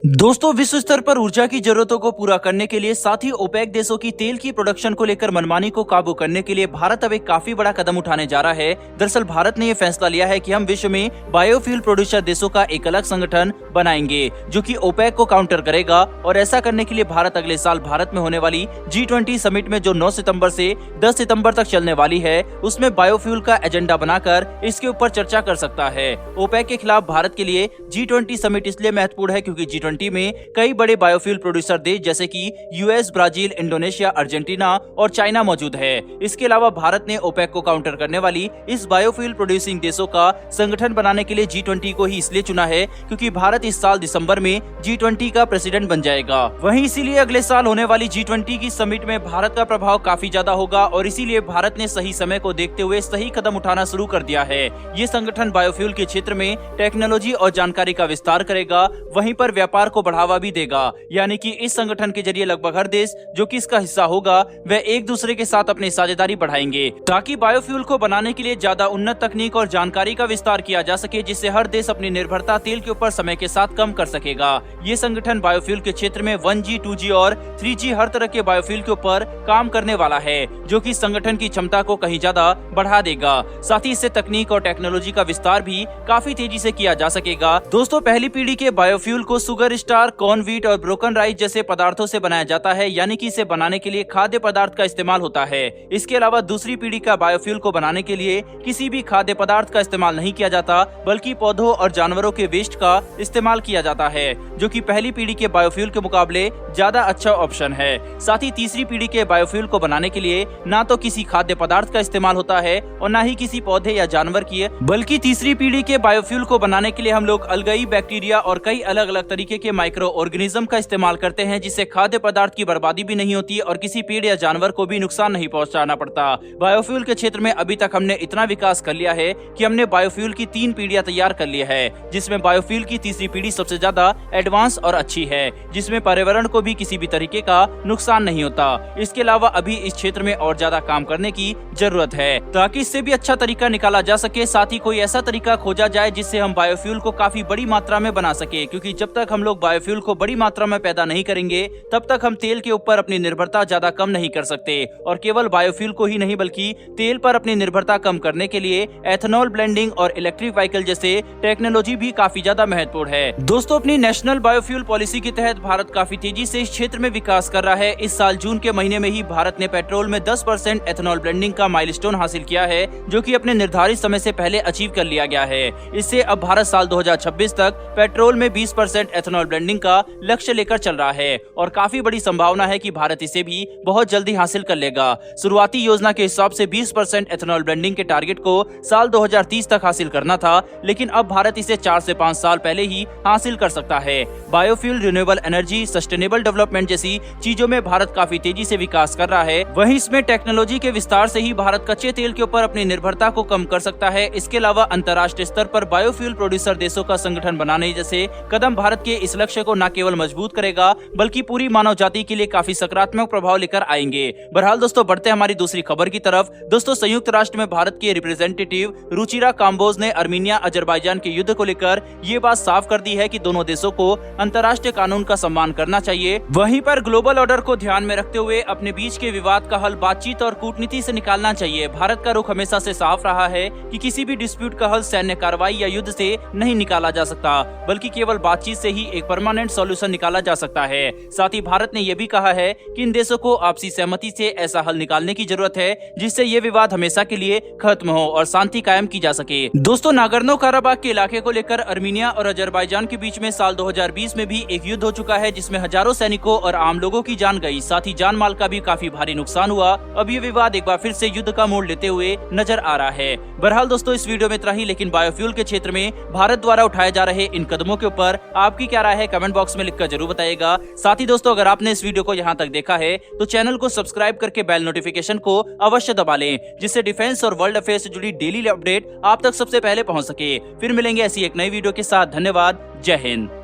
दोस्तों, विश्व स्तर पर ऊर्जा की जरूरतों को पूरा करने के लिए साथ ही ओपेक देशों की तेल की प्रोडक्शन को लेकर मनमानी को काबू करने के लिए भारत अब एक काफी बड़ा कदम उठाने जा रहा है। दरअसल भारत ने ये फैसला लिया है कि हम विश्व में बायोफ्यूल प्रोड्यूसर देशों का एक अलग संगठन बनाएंगे जो कि ओपेक को काउंटर करेगा। और ऐसा करने के लिए भारत अगले साल भारत में होने वाली G20 समिट में जो 9 सितंबर से 10 सितंबर तक चलने वाली है, उसमें बायोफ्यूल का एजेंडा बनाकर इसके ऊपर चर्चा कर सकता है। ओपेक के खिलाफ भारत के लिए G20 समिट इसलिए महत्वपूर्ण है क्योंकि G20 में कई बड़े बायोफ्यूल प्रोड्यूसर देश जैसे कि यूएस, ब्राजील, इंडोनेशिया, अर्जेंटीना और चाइना मौजूद है। इसके अलावा भारत ने ओपेक को काउंटर करने वाली इस बायोफ्यूल प्रोड्यूसिंग देशों का संगठन बनाने के लिए G20 को ही इसलिए चुना है क्योंकि भारत इस साल दिसंबर में G20 का प्रेसिडेंट बन जाएगा। वहीं इसीलिए अगले साल होने वाली G20 की समिट में भारत का प्रभाव काफी ज्यादा होगा और इसीलिए भारत ने सही समय को देखते हुए सही कदम उठाना शुरू कर दिया है। ये संगठन बायोफ्यूल के क्षेत्र में टेक्नोलॉजी और जानकारी का विस्तार करेगा, वहीं पर व्यापार को बढ़ावा भी देगा। यानी कि इस संगठन के जरिए लगभग हर देश जो कि इसका हिस्सा होगा वह एक दूसरे के साथ अपनी साझेदारी बढ़ाएंगे ताकि बायोफ्यूल को बनाने के लिए ज्यादा उन्नत तकनीक और जानकारी का विस्तार किया जा सके, जिससे हर देश अपनी निर्भरता तेल के ऊपर समय के साथ कम कर सकेगा। ये संगठन बायोफ्यूल के क्षेत्र में 1G, 2G और 3G हर तरह के बायोफ्यूल के ऊपर काम करने वाला है जो कि संगठन की क्षमता को कहीं ज्यादा बढ़ा देगा। साथ ही इससे तकनीक और टेक्नोलॉजी का विस्तार भी काफी तेजी से किया जा सकेगा। दोस्तों, पहली पीढ़ी के बायोफ्यूल को सुगर स्टार, कॉर्न, व्हीट और ब्रोकन राइस जैसे पदार्थों से बनाया जाता है, यानी कि इसे बनाने के लिए खाद्य पदार्थ का इस्तेमाल होता है। इसके अलावा दूसरी पीढ़ी का बायोफ्यूल को बनाने के लिए किसी भी खाद्य पदार्थ का इस्तेमाल नहीं किया जाता, बल्कि पौधों और जानवरों के वेस्ट का इस्तेमाल किया जाता है, जो कि पहली पीढ़ी के बायोफ्यूल के मुकाबले ज्यादा अच्छा ऑप्शन है। साथ ही तीसरी पीढ़ी के बायोफ्यूल को बनाने के लिए ना तो किसी खाद्य पदार्थ का इस्तेमाल होता है और ना ही किसी पौधे या जानवर की, बल्कि तीसरी पीढ़ी के बायोफ्यूल को बनाने के लिए हम लोग अलगई, बैक्टीरिया और कई अलग अलग तरीके के माइक्रो ऑर्गेनिज्म का इस्तेमाल करते हैं, जिससे खाद्य पदार्थ की बर्बादी भी नहीं होती और किसी पेड़ या जानवर को भी नुकसान नहीं पहुंचाना पड़ता। बायोफ्यूल के क्षेत्र में अभी तक हमने इतना विकास कर लिया है कि हमने बायोफ्यूल की 3 पीढ़ियां तैयार कर ली है, जिसमें बायोफ्यूल की तीसरी पीढ़ी सबसे ज्यादा एडवांस और अच्छी है, जिसमें पर्यावरण को भी किसी भी तरीके का नुकसान नहीं होता। इसके अलावा अभी इस क्षेत्र में और ज्यादा काम करने की जरूरत है ताकि इससे भी अच्छा तरीका निकाला जा सके। साथ ही कोई ऐसा तरीका खोजा जाए जिससे हम बायोफ्यूल को काफी बड़ी मात्रा में बना सके, क्योंकि जब तक हम लोग बायोफ्यूल को बड़ी मात्रा में पैदा नहीं करेंगे तब तक हम तेल के ऊपर अपनी निर्भरता ज्यादा कम नहीं कर सकते। और केवल बायोफ्यूल को ही नहीं बल्कि तेल पर अपनी निर्भरता कम करने के लिए एथेनॉल ब्लेंडिंग और इलेक्ट्रिक व्हीकल जैसे टेक्नोलॉजी भी काफी ज्यादा महत्वपूर्ण है। दोस्तों, अपनी नेशनल बायोफ्यूल पॉलिसी के तहत भारत काफी तेजी से इस क्षेत्र में विकास कर रहा है। इस साल जून के महीने में ही भारत ने पेट्रोल में 10% एथेनॉल ब्लेंडिंग का माइलस्टोन हासिल किया है, जो कि अपने निर्धारित समय से पहले अचीव कर लिया गया है। इससे अब भारत साल 2026 तक पेट्रोल में 20% एथेनॉल ब्लेंडिंग का लक्ष्य लेकर चल रहा है और काफी बड़ी संभावना है कि भारत इसे भी बहुत जल्दी हासिल कर लेगा। शुरुआती योजना के हिसाब से 20% एथेनॉल ब्लेंडिंग के टारगेट को साल 2030 तक हासिल करना था, लेकिन अब भारत इसे 4 से 5 साल पहले ही हासिल कर सकता है। Biofuel, renewable energy, sustainable development जैसी चीजों में भारत काफी तेजी से विकास कर रहा है। वहीं इसमें टेक्नोलॉजी के विस्तार से ही भारत कच्चे तेल के ऊपर अपनी निर्भरता को कम कर सकता है। इसके अलावा अंतर्राष्ट्रीय स्तर पर बायोफ्यूल प्रोड्यूसर देशों का संगठन बनाने जैसे कदम भारत के इस लक्ष्य को न केवल मजबूत करेगा बल्कि पूरी मानव जाति के लिए काफी सकारात्मक प्रभाव लेकर आएंगे। बहरहाल दोस्तों, बढ़ते हैं हमारी दूसरी खबर की तरफ। दोस्तों, संयुक्त राष्ट्र में भारत के रिप्रेजेंटेटिव रुचिरा काम्बोज ने अर्मीनिया अजरबैजान के युद्ध को लेकर ये बात साफ कर दी है कि दोनों देशों को अंतर्राष्ट्रीय कानून का सम्मान करना चाहिए। वहीं पर ग्लोबल ऑर्डर को ध्यान में रखते हुए अपने बीच के विवाद का हल बातचीत और कूटनीति से निकालना चाहिए। भारत का रुख हमेशा से साफ रहा है कि किसी भी डिस्प्यूट का हल सैन्य कार्रवाई या युद्ध से नहीं निकाला जा सकता, बल्कि केवल बातचीत से ही एक परमानेंट सॉल्यूशन निकाला जा सकता है। साथ ही भारत ने यह भी कहा है कि इन देशों को आपसी सहमति से ऐसा हल निकालने की जरूरत है जिससे ये विवाद हमेशा के लिए खत्म हो और शांति कायम की जा सके। दोस्तों, नागोर्नो काराबाग के इलाके को लेकर अर्मीनिया और अजरबैजान के बीच में साल 2020 में भी एक युद्ध हो चुका है, जिसमें हजारों सैनिकों और आम लोगों की जान गई, साथ ही जान माल का भी काफी भारी नुकसान हुआ। अब ये विवाद एक बार फिर से युद्ध का मोड़ लेते हुए नजर आ रहा है। बहरहाल दोस्तों, इस वीडियो में इतना ही, लेकिन बायोफ्यूल के क्षेत्र में भारत द्वारा उठाए जा रहे इन कदमों के ऊपर आपकी क्या राय है, कमेंट बॉक्स में लिखकर जरूर बताइएगा। साथ ही दोस्तों, अगर आपने इस वीडियो को यहाँ तक देखा है तो चैनल को सब्सक्राइब करके बेल नोटिफिकेशन को अवश्य दबा लें, जिससे डिफेंस और वर्ल्ड अफेयर से जुड़ी डेली अपडेट आप तक सबसे पहले पहुंच सके। फिर मिलेंगे ऐसी एक नई वीडियो के साथ। धन्यवाद। जय हिंद।